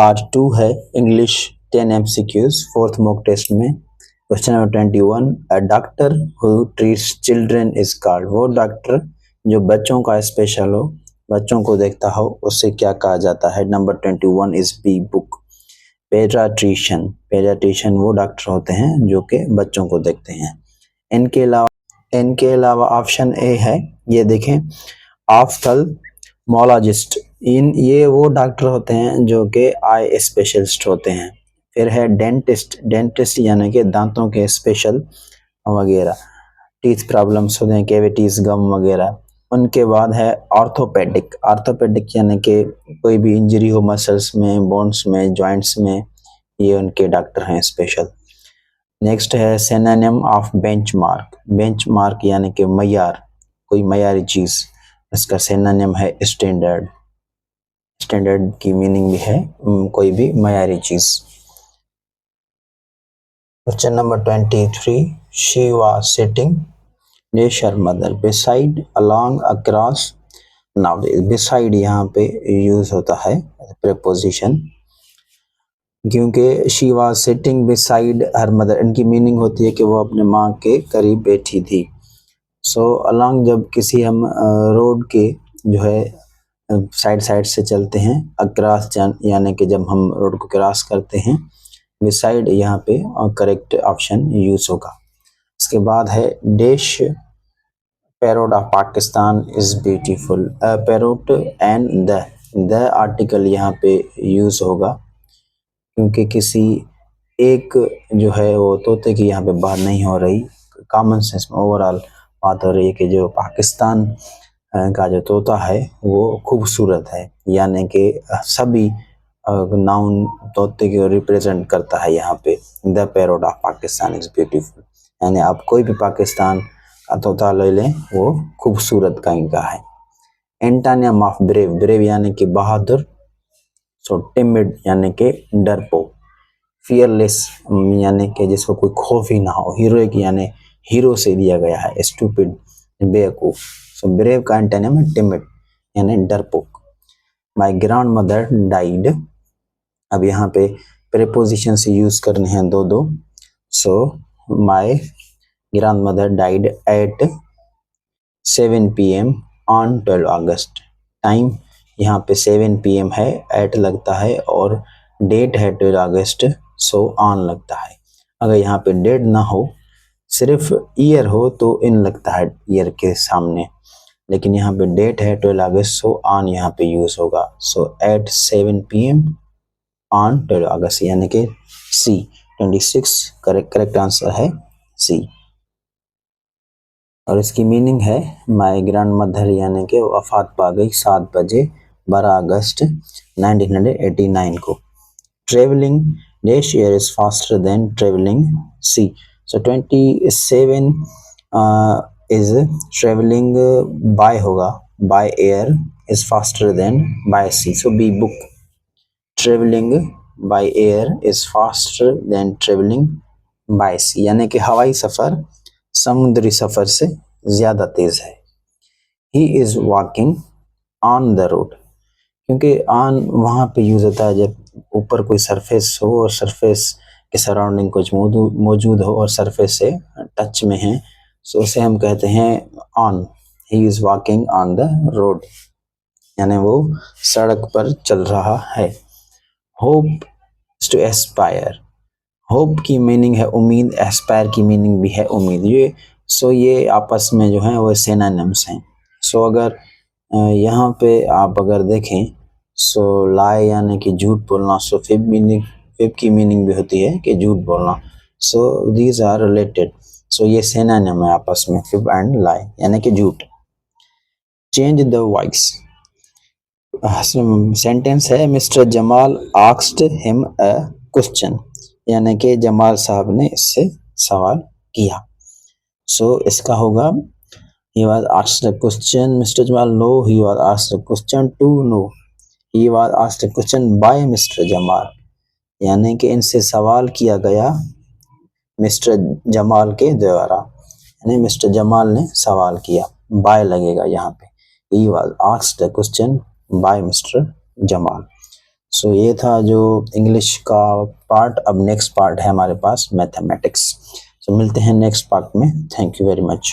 Part 2 है English 10 MCQs fourth mock test में। Question number 21, a doctor who treats children is called. वो doctor जो बच्चों का स्पेशल हो, बच्चों को देखता हो, उससे क्या कहा जाता है। Number 21 is B book. Paediatrician, paediatrician वो डॉक्टर होते हैं जो कि बच्चों को देखते हैं। इनके अलावा ऑप्शन ए है, ये देखें, ऑफ्थल्मोलॉजिस्ट, ये वो डॉक्टर होते हैं जो कि आई स्पेशलिस्ट होते हैं। फिर है डेंटिस्ट, डेंटिस्ट यानी कि दांतों के स्पेशल वगैरह, टीथ प्रॉब्लम्स होते हैं, कैविटीज, गम वगैरह। उनके बाद है ऑर्थोपेडिक, ऑर्थोपेडिक यानी कि कोई भी इंजरी हो मसल्स में, बोन्स में, जॉइंट्स में, ये उनके डॉक्टर हैं स्पेशल। नेक्स्ट है सिनोनिम ऑफ बेंचमार्क, बेंचमार्क यानी कि मयार, कोई मयारी चीज, इसका सिनोनिम है स्टैंडर्ड। स्टैंडर्ड की मीनिंग भी है कोई भी मयारी चीज। Question number 23, she was sitting near her mother beside, along, across। Now beside यहाँ पे यूज होता है preposition, क्योंकि she was sitting beside her mother, इनकी मीनिंग होती है कि वो अपने माँ के करीब बैठी थी। सो अलॉन्ग जब किसी हम रोड के जो है साइड साइड से चलते हैं, अक्रॉस यानी कि जब हम रोड को क्रॉस करते हैं, बिसाइड यहाँ पे करेक्ट ऑप्शन यूज होगा। इसके बाद है dash parrot of Pakistan is beautiful. Parrot and the article यहाँ पे यूज होगा, क्योंकि किसी एक जो है वो तोते की यहाँ पे बात नहीं हो रही, कॉमन सेंस में ओवरऑल बात हो रही है कि जो पाकिस्तान का जो तोता है वो खूबसूरत है, यानी कि सभी नाउन तोते को रिप्रेजेंट करता है यहाँ पे। The parrot of Pakistan is beautiful, यानी आप कोई भी पाकिस्तान का तोता ले लें, वो खूबसूरत काइंड का है। एंटोनिम ऑफ ब्रेव, ब्रेव यानी कि बहादुर, सो टिमिड यानी कि डरपोक। फियरलेस यानी कि जिसको कोई खौफ ही ना हो। हीरोइक यानी हीरो से दिया गया है, स्टूपिड बेवकूफ। सो ब्रेव का एंटोनिम है टिमिड यानी डरपोक। माय ग्रैंड मदर डाइड, अब यहाँ पे प्रीपोजिशन से यूज करने हैं दो दो। So my grand mother died eight 7 PM on 12 August. Time यहाँ पे 7 PM है, एट लगता है, और डेट है 12 अगस्त, सो ऑन लगता है। अगर यहाँ पे डेट ना हो, सिर्फ ईयर हो, तो इन लगता है ईयर के सामने, लेकिन यहाँ पे डेट है 12 अगस्त, सो ऑन यहाँ पे यूज होगा। सो एट 7 PM ऑन 12 अगस्त, यानी कि सी 26 करेक्ट आंसर है सी। और इसकी मीनिंग है माय ग्रैंड मदर यानी कि वफात पा गई 7 बजे 12 अगस्त 1989 को। Travelling dash air is faster than travelling sea. So 27 is travelling by होगा, by air is faster than by sea, so B book. Travelling by air is faster than travelling by sea, यानी कि हवाई सफर समुद्री सफर से ज्यादा तेज है। He is walking on the road, क्योंकि on वहां पे यूज होता है जब ऊपर कोई सरफेस हो और सरफेस के सराउंडिंग कुछ मौजूद हो और सरफेस से टच में है, सो उसे हम कहते हैं on. He is walking on the road, यानी वो सड़क पर चल रहा है। होप टू एस्पायर, होप की मीनिंग है उम्मीद, एस्पायर की मीनिंग भी है उम्मीद। ये आपस में जो है वो सिनोनिम्स हैं। सो अगर यहाँ पे आप अगर देखें, सो लाई यानी कि झूठ बोलना, सो फिब की मीनिंग भी होती है कि झूठ बोलना। सो दीज आर रिलेटेड, सो ये सिनोनिम है आपस में, फिब एंड लाई यानी कि झूठ। चेंज द वॉइस, सेंटेंस है mister Jamal asked him a question, यानी कि जमाल साहब ने इससे सवाल किया। सो इसका होगा he was asked a question, Mr. Jamal, no, he was asked a question to know, he was asked a question by Mr. Jamal, यानी कि इनसे सवाल किया गया मिस्टर जमाल के द्वारा, यानी मिस्टर जमाल ने सवाल किया, बाय लगेगा यहाँ पे। he was asked a question by Mr. Jamal। सो ये था जो इंग्लिश का पार्ट। अब नेक्स्ट पार्ट है हमारे पास मैथमेटिक्स। सो मिलते हैं नेक्स्ट पार्ट में। Thank you very much.